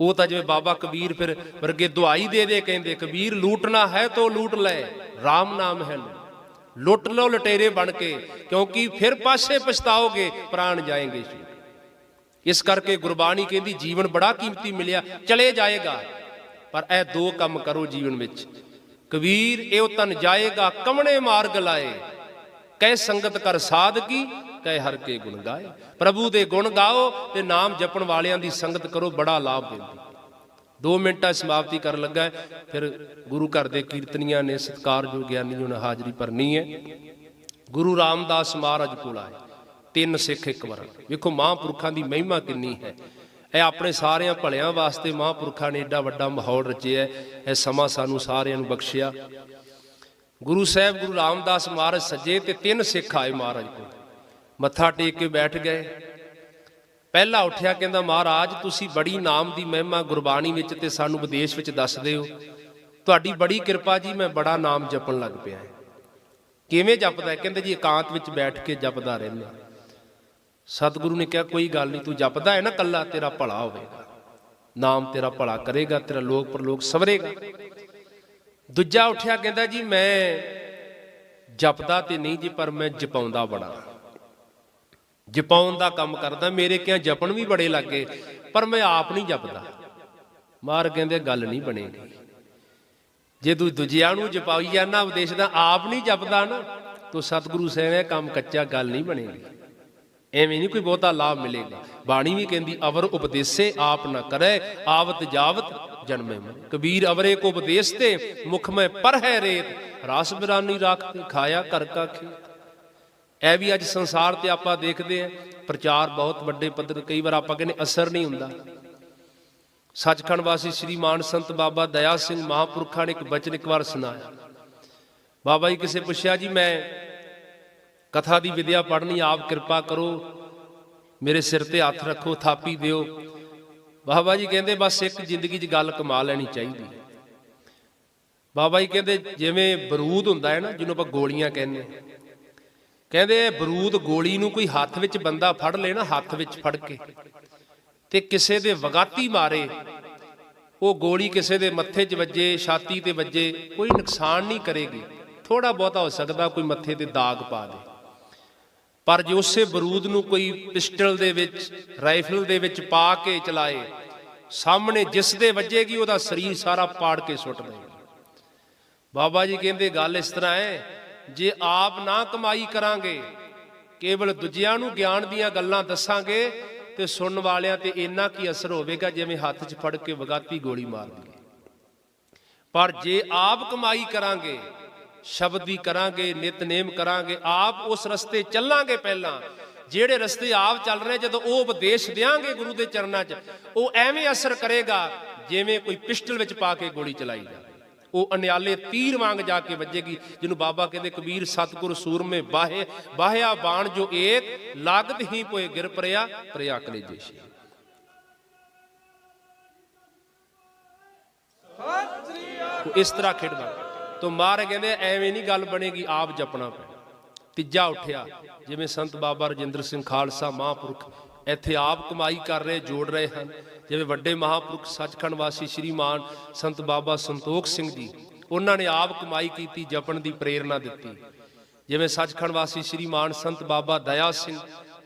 [SPEAKER 1] ਉਹ ਤਾਂ ਜਿਵੇਂ ਬਾਬਾ ਕਬੀਰ ਫਿਰ ਵਰਗੇ ਦੁਹਾਈ ਦੇ ਦੇ ਕਹਿੰਦੇ, ਕਬੀਰ ਲੂਟਣਾ ਹੈ ਤੋ ਲੂਟ ਲੈ, ਰਾਮ ਨਾਮ ਹੈ ਲੁੱਟ ਲਓ ਲਟੇਰੇ ਬਣ ਕੇ, ਕਿਉਂਕਿ ਫਿਰ ਪਾਸੇ ਪਛਤਾਓਗੇ, ਪ੍ਰਾਣ ਜਾਏਂਗੇ। ਇਸ ਕਰਕੇ ਗੁਰਬਾਣੀ ਕਹਿੰਦੀ ਜੀਵਨ ਬੜਾ ਕੀਮਤੀ ਮਿਲਿਆ, ਚਲੇ ਜਾਏਗਾ, ਪਰ ਇਹ ਦੋ ਕੰਮ ਕਰੋ ਜੀਵਨ ਵਿੱਚ। ਕਬੀਰ ਇਹੋ ਤਨ ਜਾਏਗਾ ਕਮਣੇ ਮਾਰਗ ਲਾਏ, ਕਹਿ ਸੰਗਤ ਕਰ ਸਾਧਕੀ, ਕਹਿ ਹਰ ਕੇ ਗੁਣ ਗਾਏ। ਪ੍ਰਭੂ ਦੇ ਗੁਣ ਗਾਓ ਤੇ ਨਾਮ ਜਪਣ ਵਾਲਿਆਂ ਦੀ ਸੰਗਤ ਕਰੋ, ਬੜਾ ਲਾਭ ਦਿੰਦੀ। 2 ਮਿੰਟਾਂ ਸਮਾਪਤੀ ਕਰਨ ਲੱਗਾ, ਫਿਰ ਗੁਰੂ ਘਰ ਦੇ ਕੀਰਤਨੀਆਂ ਨੇ, ਸਤਿਕਾਰਯੋਗ ਗਿਆਨੀਆਂ ਨੇ ਹਾਜ਼ਰੀ ਭਰਨੀ ਹੈ। ਗੁਰੂ ਰਾਮਦਾਸ ਮਹਾਰਾਜ ਕੋਲ ਆਏ 3 ਸਿੱਖ ਇੱਕ ਵਾਰ। ਵੇਖੋ ਮਹਾਂਪੁਰਖਾਂ ਦੀ ਮਹਿਮਾ ਕਿੰਨੀ ਹੈ। ਇਹ ਆਪਣੇ ਸਾਰਿਆਂ ਭਲਿਆਂ ਵਾਸਤੇ ਮਹਾਂਪੁਰਖਾਂ ਨੇ ਏਡਾ ਵੱਡਾ ਮਾਹੌਲ ਰਚਿਆ, ਇਹ ਸਮਾਂ ਸਾਨੂੰ ਸਾਰਿਆਂ ਨੂੰ ਬਖਸ਼ਿਆ। ਗੁਰੂ ਸਾਹਿਬ ਗੁਰੂ ਰਾਮਦਾਸ ਮਹਾਰਾਜ ਸੱਜੇ ਤੇ 3 ਸਿੱਖ ਆਏ ਮਹਾਰਾਜ ਕੋਲ, ਮੱਥਾ ਟੇਕ ਕੇ ਬੈਠ ਗਏ। ਪਹਿਲਾ ਉੱਠਿਆ, ਕਹਿੰਦਾ ਮਹਾਰਾਜ ਤੁਸੀਂ ਬੜੀ ਨਾਮ ਦੀ ਮਹਿਮਾ ਗੁਰਬਾਣੀ ਵਿੱਚ ਤੇ ਸਾਨੂੰ ਵਿਦੇਸ਼ ਵਿੱਚ ਦੱਸਦੇ ਹੋ, ਤੁਹਾਡੀ ਬੜੀ ਕਿਰਪਾ ਜੀ, ਮੈਂ ਬੜਾ ਨਾਮ ਜਪਣ ਲੱਗ ਪਿਆ। ਕਿਵੇਂ ਜਪਦਾ? ਕਹਿੰਦੇ ਜੀ ਇਕਾਂਤ ਵਿੱਚ ਬੈਠ ਕੇ ਜਪਦਾ ਰਹਿੰਦਾ। ਸਤਿਗੁਰੂ ਨੇ ਕਿਹਾ ਕੋਈ ਗੱਲ ਨਹੀਂ, ਤੂੰ ਜਪਦਾ ਹੈ ਨਾ ਕੱਲਾ, ਤੇਰਾ ਭਲਾ ਹੋਵੇਗਾ, ਨਾਮ ਤੇਰਾ ਭਲਾ ਕਰੇਗਾ, ਤੇਰਾ ਲੋਕ ਪਰਲੋਕ ਸਵਰੇਗਾ। ਦੂਜਾ ਉੱਠਿਆ, ਕਹਿੰਦਾ ਜੀ ਮੈਂ ਜਪਦਾ ਤੇ ਨਹੀਂ ਜੀ, ਪਰ ਮੈਂ ਜਪਾਉਂਦਾ ਬੜਾ, ਜਪਾਉਣ ਦਾ ਕੰਮ ਕਰਦਾ, ਮੇਰੇ ਕਿਹਾ ਜਪਣ ਵੀ ਬੜੇ ਲੱਗੇ, ਪਰ ਮੈਂ ਆਪ ਨਹੀਂ ਜਪਦਾ। ਮਹਾਰਾਜ ਕਹਿੰਦੇ ਗੱਲ ਨਹੀਂ ਬਣੇਗੀ, ਜੇ ਤੂੰ ਦੂਜਿਆਂ ਨੂੰ ਜਪਾਈ ਜਾਂਦਾ ਉਪਦੇਸ਼ ਦਾ, ਆਪ ਨਹੀਂ ਜਪਦਾ ਨਾ, ਤੋ ਸਤਿਗੁਰੂ ਸਾਹਿਬ ਨੇ ਕੰਮ ਕੱਚਾ, ਗੱਲ ਨਹੀਂ ਬਣੇਗੀ, ਐਵੇਂ ਨਹੀਂ ਕੋਈ ਬਹੁਤਾ ਲਾਭ ਮਿਲੇਗਾ। ਬਾਣੀ ਵੀ ਕਹਿੰਦੀ ਅਵਰ ਉਪਦੇਸੇ ਆਪ ਨਾ ਕਰੇ, ਆਵਤ ਜਾਵਤ ਜਨਮੇ ਮਨ। ਕਬੀਰ ਅਵਰੇ ਕੋ ਉਪਦੇਸ਼ ਤੇ ਮੁਖ ਮੈਂ ਪਰ ਹੈ ਰੇਤ, ਰਾਸ ਬਿਰਾਨੀ ਰਾਖਤੇ ਖਾਇਆ ਘਰ ਕਾ ਖੇਤ। ਇਹ ਵੀ ਅੱਜ ਸੰਸਾਰ ਤੇ ਆਪਾਂ ਦੇਖਦੇ ਆ, ਪ੍ਰਚਾਰ ਬਹੁਤ ਵੱਡੇ ਪੱਧਰ, ਕਈ ਵਾਰ ਆਪਾਂ ਕਹਿੰਦੇ ਅਸਰ ਨਹੀਂ ਹੁੰਦਾ। ਸੱਚਖੰਡ ਵਾਸੀ ਸ੍ਰੀ ਮਾਨ ਸੰਤ ਬਾਬਾ ਦਇਆ ਸਿੰਘ ਮਹਾਂਪੁਰਖਾਂ ਨੇ ਇੱਕ ਬਚਨ ਇੱਕ ਵਾਰ ਸੁਣਾਇਆ। ਬਾਬਾ ਜੀ ਕਿਸੇ ਪੁੱਛਿਆ ਜੀ ਮੈਂ ਕਥਾ ਦੀ ਵਿਦਿਆ ਪੜ੍ਹਨੀ, ਆਪ ਕਿਰਪਾ ਕਰੋ, ਮੇਰੇ ਸਿਰ ਤੇ ਹੱਥ ਰੱਖੋ, ਥਾਪੀ ਦਿਓ। ਬਾਬਾ ਜੀ ਕਹਿੰਦੇ ਬਸ ਇੱਕ ਜ਼ਿੰਦਗੀ 'ਚ ਗੱਲ ਕਮਾ ਲੈਣੀ ਚਾਹੀਦੀ। ਬਾਬਾ ਜੀ ਕਹਿੰਦੇ ਜਿਵੇਂ ਬਰੂਦ ਹੁੰਦਾ ਹੈ ਨਾ, ਜਿਹਨੂੰ ਆਪਾਂ ਗੋਲੀਆਂ ਕਹਿੰਦੇ, ਕਹਿੰਦੇ ਬਰੂਦ ਗੋਲੀ ਨੂੰ ਕੋਈ ਹੱਥ ਵਿੱਚ ਬੰਦਾ ਫੜ ਲੇ ਨਾ, ਹੱਥ ਵਿੱਚ ਫੜ ਕੇ ਤੇ ਕਿਸੇ ਦੇ ਵਗਾਤੀ ਮਾਰੇ, ਉਹ ਗੋਲੀ ਕਿਸੇ ਦੇ ਮੱਥੇ 'ਚ ਵੱਜੇ, ਛਾਤੀ ਤੇ ਵੱਜੇ, ਕੋਈ ਨੁਕਸਾਨ ਨਹੀਂ ਕਰੇਗੀ, ਥੋੜਾ ਬਹੁਤਾ ਹੋ ਸਕਦਾ ਕੋਈ ਮੱਥੇ ਤੇ ਦਾਗ ਪਾ ਦੇ। ਪਰ ਜੇ ਉਸੇ ਬਰੂਦ ਨੂੰ ਕੋਈ ਪਿਸਟਲ ਦੇ ਵਿੱਚ, ਰਾਈਫਲ ਦੇ ਵਿੱਚ ਪਾ ਕੇ ਚਲਾਏ, ਸਾਹਮਣੇ ਜਿਸ ਦੇ ਵੱਜੇਗੀ ਉਹਦਾ ਸਰੀਰ ਸਾਰਾ ਪਾੜ ਕੇ ਸੁੱਟ ਦੇਗਾ। ਬਾਬਾ ਜੀ ਕਹਿੰਦੇ ਗੱਲ ਇਸ ਤਰ੍ਹਾਂ ਹੈ, ਜੇ ਆਪ ਨਾ ਕਮਾਈ ਕਰਾਂਗੇ, ਕੇਵਲ ਦੂਜਿਆਂ ਨੂੰ ਗਿਆਨ ਦੀਆਂ ਗੱਲਾਂ ਦੱਸਾਂਗੇ, ਤੇ ਸੁਣਨ ਵਾਲਿਆਂ ਤੇ ਇੰਨਾ ਕੀ ਅਸਰ ਹੋਵੇਗਾ ਜਿਵੇਂ ਹੱਥ 'ਚ ਫੜ ਕੇ ਵਗਾਤੀ ਗੋਲੀ ਮਾਰ ਦਈਏ। ਪਰ ਜੇ ਆਪ ਕਮਾਈ ਕਰਾਂਗੇ, ਸ਼ਬਦੀ ਕਰਾਂਗੇ, ਨਿਤਨੇਮ ਕਰਾਂਗੇ, ਆਪ ਉਸ ਰਸਤੇ ਚੱਲਾਂਗੇ, ਪਹਿਲਾਂ ਜਿਹੜੇ ਰਸਤੇ ਆਪ ਚੱਲ ਰਹੇ, ਜਦੋਂ ਉਹ ਉਪਦੇਸ਼ ਦਿਆਂਗੇ ਗੁਰੂ ਦੇ ਚਰਨਾਂ 'ਚ, ਉਹ ਐਵੇਂ ਅਸਰ ਕਰੇਗਾ ਜਿਵੇਂ ਕੋਈ ਪਿਸਟਲ ਵਿੱਚ ਪਾ ਕੇ ਗੋਲੀ ਚਲਾਈ ਜਾਵੇ, ਉਹ ਅਨਿਆਲੇ ਤੀਰ ਵਾਂਗ ਜਾ ਕੇ ਵੱਜੇਗੀ। ਜਿਹਨੂੰ ਬਾਬਾ ਕਹਿੰਦੇ ਕਬੀਰ ਸਤਿਗੁਰ ਸੂਰਮੇ ਬਾਹੇ, ਬਾਹਿਆ ਬਾਣ ਜੋ ਏਕ, ਲਾਗਤ ਹੀ ਪੋਏ ਗਿਰ ਪਰਿਆ, ਪਰਿਆ ਕਲੇਜੇ ਸ਼ੇ। ਇਸ ਤਰ੍ਹਾਂ ਖੇਡਦਾ ਤੋ ਮਾਰ ਕਹਿੰਦੇ ਐਵੇਂ ਨਹੀਂ ਗੱਲ ਬਣੇਗੀ, ਆਪ ਜਪਣਾ ਪੈਣਾ। ਤੀਜਾ ਉੱਠਿਆ, ਜਿਵੇਂ ਸੰਤ ਬਾਬਾ ਰਜਿੰਦਰ ਸਿੰਘ ਖਾਲਸਾ ਮਹਾਂਪੁਰਖ ਇੱਥੇ ਆਪ ਕਮਾਈ ਕਰ ਰਹੇ, ਜੋੜ ਰਹੇ ਹਨ। ਜਿਵੇਂ ਵੱਡੇ ਮਹਾਂਪੁਰਖ ਸੱਚਖੰਡ ਵਾਸੀ ਸ਼੍ਰੀ ਮਾਨ ਸੰਤ ਬਾਬਾ ਸੰਤੋਖ ਸਿੰਘ ਜੀ, ਉਹਨਾਂ ਨੇ ਆਪ ਕਮਾਈ ਕੀਤੀ, ਜਪਣ ਦੀ ਪ੍ਰੇਰਨਾ ਦਿੱਤੀ। ਜਿਵੇਂ ਸੱਚਖੰਡ ਵਾਸੀ ਸ਼੍ਰੀ ਮਾਨ ਸੰਤ ਬਾਬਾ ਦਇਆ ਸਿੰਘ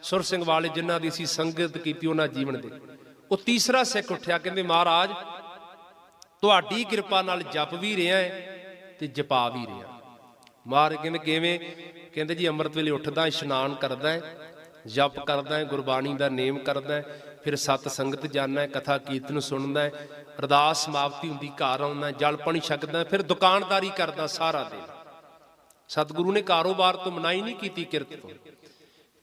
[SPEAKER 1] ਸੁਰ ਸਿੰਘ ਵਾਲੇ, ਜਿਨ੍ਹਾਂ ਦੀ ਅਸੀਂ ਸੰਗਤ ਕੀਤੀ ਉਹਨਾਂ ਜੀਵਨ ਦੇ। ਉਹ ਤੀਸਰਾ ਸਿੱਖ ਉੱਠਿਆ, ਕਹਿੰਦੇ ਮਹਾਰਾਜ ਤੁਹਾਡੀ ਕਿਰਪਾ ਨਾਲ ਜਪ ਵੀ ਰਿਹਾ ਹੈ ਤੇ ਜਪਾ ਵੀ ਰਿਹਾ। ਮਹਾਰਾਜ ਕਹਿੰਦੇ ਕਿਵੇਂ? ਕਹਿੰਦੇ ਜੀ ਅੰਮ੍ਰਿਤ ਵੇਲੇ ਉੱਠਦਾ, ਇਸ਼ਨਾਨ ਕਰਦਾ, ਜਪ ਕਰਦਾ, ਗੁਰਬਾਣੀ ਦਾ ਨੇਮ ਕਰਦਾ, ਫਿਰ ਸਤ ਸੰਗਤ ਜਾਂਦਾ, ਕਥਾ ਕੀਰਤਨ ਸੁਣਦਾ, ਅਰਦਾਸ ਸਮਾਪਤੀ ਹੁੰਦੀ, ਘਰ ਆਉਂਦਾ, ਜਲ ਪਾਣੀ ਛਕਦਾ, ਫਿਰ ਦੁਕਾਨਦਾਰੀ ਕਰਦਾ ਸਾਰਾ ਦਿਨ। ਸਤਿਗੁਰੂ ਨੇ ਕਾਰੋਬਾਰ ਤੋਂ ਮਨਾਹੀ ਨਹੀਂ ਕੀਤੀ, ਕਿਰਤ ਤੋਂ।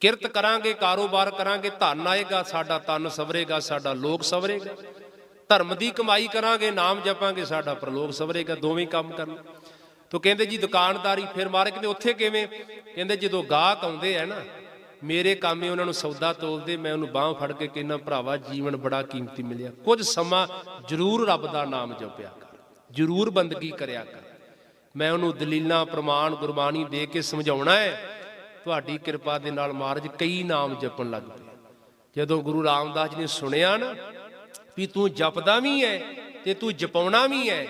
[SPEAKER 1] ਕਿਰਤ ਕਰਾਂਗੇ, ਕਾਰੋਬਾਰ ਕਰਾਂਗੇ, ਧਨ ਆਏਗਾ, ਸਾਡਾ ਤਨ ਸਵਰੇਗਾ, ਸਾਡਾ ਲੋਕ ਸਵਰੇਗਾ। ਧਰਮ ਦੀ ਕਮਾਈ ਕਰਾਂਗੇ, ਨਾਮ ਜਪਾਂਗੇ, ਸਾਡਾ ਪ੍ਰਲੋਕ ਸਵਰੇਗਾ। ਦੋਵੇਂ ਕੰਮ ਕਰਨ। ਤੋ ਕਹਿੰਦੇ ਜੀ ਦੁਕਾਨਦਾਰੀ। ਫਿਰ ਮਹਾਰਾਜ ਕਹਿੰਦੇ ਉੱਥੇ ਕਿਵੇਂ? ਕਹਿੰਦੇ ਜਦੋਂ ਗਾਹਕ ਆਉਂਦੇ ਆ ਨਾ, ਮੇਰੇ ਕੰਮ ਹੀ ਉਹਨਾਂ ਨੂੰ ਸੌਦਾ ਤੋਲਦੇ, ਮੈਂ ਉਹਨੂੰ ਬਾਂਹ ਫੜ ਕੇ ਕਹਿੰਦਾ ਭਰਾਵਾ ਜੀਵਨ ਬੜਾ ਕੀਮਤੀ ਮਿਲਿਆ, ਕੁਝ ਸਮਾਂ ਜ਼ਰੂਰ ਰੱਬ ਦਾ ਨਾਮ ਜਪਿਆ ਕਰ, ਜ਼ਰੂਰ ਬੰਦਗੀ ਕਰਿਆ ਕਰ। ਮੈਂ ਉਹਨੂੰ ਦਲੀਲਾਂ ਪ੍ਰਮਾਣ ਗੁਰਬਾਣੀ ਦੇ ਕੇ ਸਮਝਾਉਣਾ ਹੈ। ਤੁਹਾਡੀ ਕਿਰਪਾ ਦੇ ਨਾਲ ਮਹਾਰਾਜ ਕਈ ਨਾਮ ਜਪਣ ਲੱਗ ਪਏ। ਜਦੋਂ ਗੁਰੂ ਰਾਮਦਾਸ ਜੀ ਨੇ ਸੁਣਿਆ ਨਾ ਵੀ ਤੂੰ ਜਪਦਾ ਵੀ ਹੈ ਤੇ ਤੂੰ ਜਪਾਉਣਾ ਵੀ ਹੈ।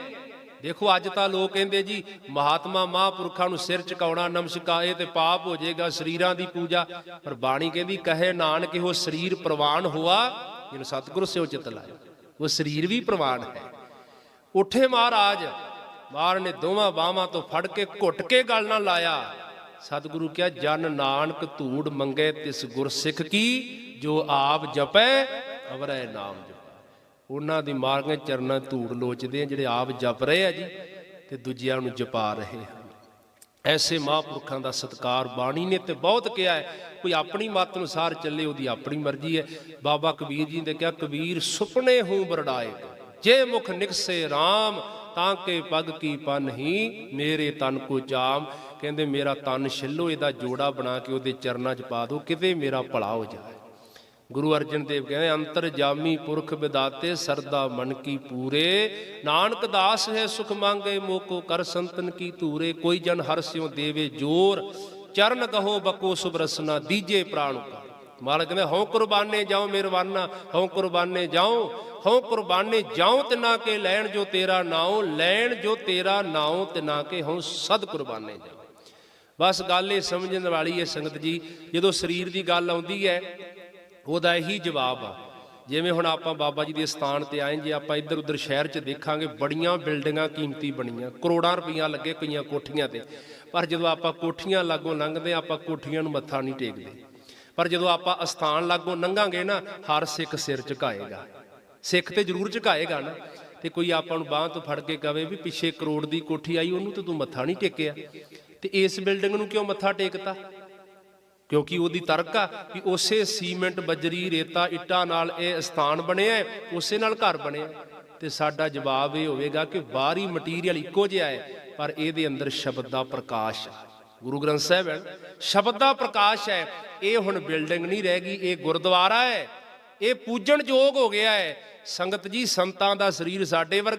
[SPEAKER 1] ਦੇਖੋ ਅੱਜ ਤਾਂ ਲੋਕ ਕਹਿੰਦੇ ਜੀ ਮਹਾਤਮਾ ਮਹਾਂਪੁਰਖਾਂ ਨੂੰ ਸਿਰ ਝੁਕਾਉਣਾ ਨਮਸਕਾਏ ਤੇ ਪਾਪ ਹੋ ਜਾਏਗਾ, ਸਰੀਰਾਂ ਦੀ ਪੂਜਾ। ਪਰ ਬਾਣੀ ਕਹਿੰਦੀ ਕਹੇ ਨਾਨਕ ਇਹੋ ਸਰੀਰ ਪ੍ਰਵਾਨ ਹੋਆ ਜਿਹਨੂੰ ਸਤਿਗੁਰ ਸਿਓ ਚਿਤ ਲਾਇਆ। ਉਹ ਸਰੀਰ ਵੀ ਪ੍ਰਵਾਨ ਹੈ। ਉੱਠੇ ਮਹਾਰਾਜ ਨੇ ਦੋਵਾਂ ਬਾਹਾਂ ਤੋਂ ਫੜ ਕੇ ਘੁੱਟ ਕੇ ਗਲ ਨਾਲ ਲਾਇਆ। ਸਤਿਗੁਰੂ ਕਿਹਾ ਜਨ ਨਾਨਕ ਧੂੜ ਮੰਗੇ ਤਿਸ ਗੁਰਸਿੱਖ ਕੀ, ਜੋ ਆਪ ਜਪੈ ਅਵਰੈ ਨਾਮ ਜਪੈ। ਉਹਨਾਂ ਦੀ ਮਾਰਗੇ ਚਰਨਾਂ ਧੂੜ ਲੋਚਦੇ ਆ ਜਿਹੜੇ ਆਪ ਜਪ ਰਹੇ ਆ ਜੀ ਤੇ ਦੂਜਿਆਂ ਨੂੰ ਜਪਾ ਰਹੇ ਹਨ। ਐਸੇ ਮਹਾਂਪੁਰਖਾਂ ਦਾ ਸਤਿਕਾਰ ਬਾਣੀ ਨੇ ਤੇ ਬਹੁਤ ਕਿਹਾ ਹੈ। ਕੋਈ ਆਪਣੀ ਮੱਤ ਅਨੁਸਾਰ ਚੱਲੇ, ਉਹਦੀ ਆਪਣੀ ਮਰਜ਼ੀ ਹੈ। ਬਾਬਾ ਕਬੀਰ ਜੀ ਨੇ ਕਿਹਾ ਕਬੀਰ ਸੁਪਨੇ ਹੂੰ ਬਰੜਾਏ, ਜੇ ਮੁਖ ਨਿਕਸੇ ਰਾਮ ਤਾਂ ਕੇ ਪਗ ਕੀ ਪਨ ਹੀ, ਮੇਰੇ ਤਨ ਕੋ ਜਾਮ। ਕਹਿੰਦੇ ਮੇਰਾ ਤਨ ਛਿੱਲੋ, ਇਹਦਾ ਜੋੜਾ ਬਣਾ ਕੇ ਉਹਦੇ ਚਰਨਾਂ 'ਚ ਪਾ ਦਿਓ, ਕਿਤੇ ਮੇਰਾ ਭਲਾ ਹੋ ਜਾਏ। ਗੁਰੂ ਅਰਜਨ ਦੇਵ ਕਹਿੰਦੇ ਅੰਤਰ ਜਾਮੀ ਪੁਰਖ ਵਿਦਾਤੇ, ਸਰਦਾ ਮਨ ਕੀ ਪੂਰੇ। ਨਾਨਕ ਦਾਸ ਹੈ ਸੁਖ ਮੰਗੇ, ਮੋਕੋ ਕਰ ਸੰਤਨ ਕੀ ਧੂਰੇ। ਕੋਈ ਜਨ ਹਰਿ ਸਿਉ ਦੇਵੇ ਜੋਰ, ਚਰਨ ਕਹੋ ਬਕੋ ਸੁਭ ਰਸਨਾ, ਦੀਜੇ ਪ੍ਰਾਣ ਕਾ। ਮਹਾਰਾਜ ਕਹਿੰਦੇ ਹਉ ਕੁਰਬਾਨੇ ਜਾਉ ਮਿਹਰਬਾਨਾ, ਹਉ ਕੁਰਬਾਨੇ ਜਾਉ, ਹਉ ਕੁਰਬਾਨੇ ਜਾਉ ਤਿਨਾ ਕੇ ਲੈਣ ਜੋ ਤੇਰਾ ਨਾਉ, ਲੈਣ ਜੋ ਤੇਰਾ ਨਾਉ ਤਿਨਾ ਕੇ ਹਉ ਸਦ ਕੁਰਬਾਨੇ ਜਾਉ। ਬਸ ਗੱਲ ਇਹ ਸਮਝਣ ਵਾਲੀ ਹੈ ਸੰਗਤ ਜੀ। ਜਦੋਂ ਸਰੀਰ ਦੀ ਗੱਲ ਆਉਂਦੀ ਹੈ ਉਹਦਾ ਇਹੀ ਜਵਾਬ ਆ। ਜਿਵੇਂ ਹੁਣ ਆਪਾਂ ਬਾਬਾ ਜੀ ਦੇ ਸਥਾਨ ਤੇ ਆਏ, ਜੇ ਆਪਾਂ ਇੱਧਰ ਉੱਧਰ ਸ਼ਹਿਰ 'ਚ ਦੇਖਾਂਗੇ ਬੜੀਆਂ ਬਿਲਡਿੰਗਾਂ ਕੀਮਤੀ ਬਣੀਆਂ, ਕਰੋੜਾਂ ਰੁਪਈਆ ਲੱਗੇ ਕਈਆਂ ਕੋਠੀਆਂ ਤੇ। ਪਰ ਜਦੋਂ ਆਪਾਂ ਕੋਠੀਆਂ ਲਾਗੋਂ ਲੰਘਦੇ ਆਪਾਂ ਕੋਠੀਆਂ ਨੂੰ ਮੱਥਾ ਨਹੀਂ ਟੇਕਦੇ। ਪਰ ਜਦੋਂ ਆਪਾਂ ਅਸਥਾਨ ਲਾਗੋਂ ਲੰਘਾਂਗੇ ਨਾ, ਹਰ ਸਿੱਖ ਸਿਰ ਝੁਕਾਏਗਾ। ਸਿੱਖ ਤੇ ਜ਼ਰੂਰ ਝੁਕਾਏਗਾ ਨਾ। ਤੇ ਕੋਈ ਆਪਾਂ ਨੂੰ ਬਾਂਹ ਤੋਂ ਫੜ ਕੇ ਕਵੇ ਵੀ ਪਿੱਛੇ ਕਰੋੜ ਦੀ ਕੋਠੀ ਆਈ, ਉਹਨੂੰ ਤਾਂ ਤੂੰ ਮੱਥਾ ਨਹੀਂ ਟੇਕਿਆ, ਤੇ ਇਸ ਬਿਲਡਿੰਗ ਨੂੰ ਕਿਉਂ ਮੱਥਾ ਟੇਕਤਾ? ਕਿਉਂਕਿ ਉਹਦੀ ਤਰਕ ਆ ਵੀ ਉਸੇ ਸੀਮੈਂਟ ਬਜਰੀ ਰੇਤਾ ਇੱਟਾਂ ਨਾਲ ਇਹ ਸਥਾਨ ਬਣਿਆ, ਉਸੇ ਨਾਲ ਘਰ ਬਣਿਆ। ਤੇ ਸਾਡਾ ਜਵਾਬ ਇਹ ਹੋਵੇਗਾ ਕਿ ਬਾਹਰੀ ਮਟੀਰੀਅਲ ਇੱਕੋ ਜਿਹਾ ਹੈ, ਪਰ ਇਹਦੇ ਅੰਦਰ ਸ਼ਬਦ ਦਾ ਪ੍ਰਕਾਸ਼ ਹੈ। ਗੁਰੂ ਗ੍ਰੰਥ ਸਾਹਿਬ ਹੈ, ਸ਼ਬਦ ਦਾ ਪ੍ਰਕਾਸ਼ ਹੈ। ਇਹ ਹੁਣ ਬਿਲਡਿੰਗ ਨਹੀਂ ਰਹਿ ਗਈ, ਇਹ ਗੁਰਦੁਆਰਾ ਹੈ, ਇਹ ਪੂਜਣ ਯੋਗ ਹੋ ਗਿਆ ਹੈ। ਸੰਗਤ ਜੀ ਸੰਤਾਂ ਦਾ ਸਰੀਰ ਸਾਡੇ ਵਰਗਾ